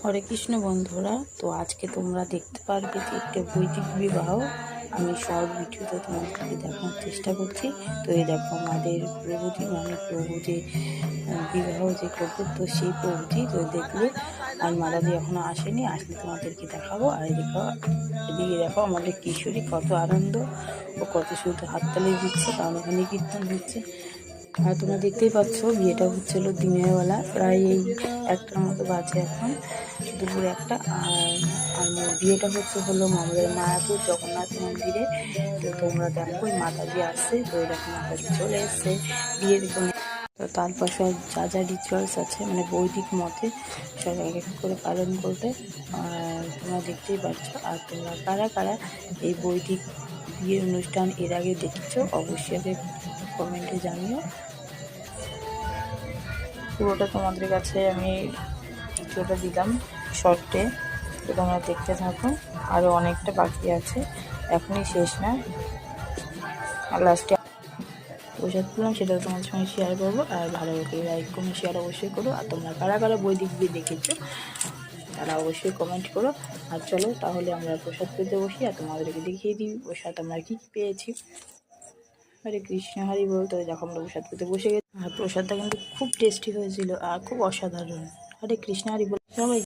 হরে কৃষ্ণ বন্ধুরা, তো আজকে তোমরা দেখতে পারবে যে একটা বৈদিক বিবাহ আমি শর্ট ভিডিওতে তোমাদেরকে দেখানোর চেষ্টা করছি। তো এই দেখো আমাদের প্রভুজি, মানে প্রভু যে বিবাহ যে করবে, তো সেই প্রভুজি তো দেখলে। আর মাতাজি এখনো আসেনি, আসলে তোমাদেরকে দেখাবো। আর এদিকে দেখো আমাদের কিশোরী কত আনন্দ ও কত শুধু হাততালি দিচ্ছে, কারণ এখানে কীর্তন হচ্ছে। আর তোমরা দেখতেই পাচ্ছ বিয়েটা হচ্ছিল দিনের বেলা, প্রায় এই একটার মতো বাজে এখন, দুপুর একটা। আর বিয়েটা হলো আমাদের মায়াপুর জগন্নাথ মন্দিরে। তো তোমরা দেখো মাতাজি আসছে, তো এরকম মাতাজি চলে এসছে বিয়ের জন্য। তো তারপর সব যা যা রিচুয়ালস আছে, মানে বৈদিক মতে সব এক এক করে পালন করবে। আর তোমরা দেখতেই পাচ্ছ। আর তোমরা কারা কারা এই বৈদিক বিয়ের অনুষ্ঠান এর আগে দেখেছো অবশ্যই কমেন্টে জানিও। পুরোটা তোমাদের কাছে আমি কিছুটা দিলাম শর্টে, তো তোমরা দেখতে থাকো। আরও অনেকটা বাকি আছে, এখনই শেষ না। আর লাস্টে প্রসাদ করলাম, সেটা তোমাদের সঙ্গে শেয়ার করবো। আর ভালো করে লাইক কমেন্ট শেয়ার অবশ্যই করো। আর তোমরা কারা কারা বৈদিক বিয়ে দেখেছো তারা অবশ্যই কমেন্ট করো। আর চলো তাহলে আমরা প্রসাদ পেতে বসি, আর তোমাদেরকে দেখিয়ে দিই প্রসাদ আমরা কী কী পেয়েছি। হরে কৃষ্ণ, হরি বল। তো দেখো আমরা প্রসাদ পেতে বসে গেছি, আর প্রসাদটা কিন্তু খুব টেস্টি হয়েছিল আর খুব অসাধারণ। হরে কৃষ্ণ, হরি বল সবাই।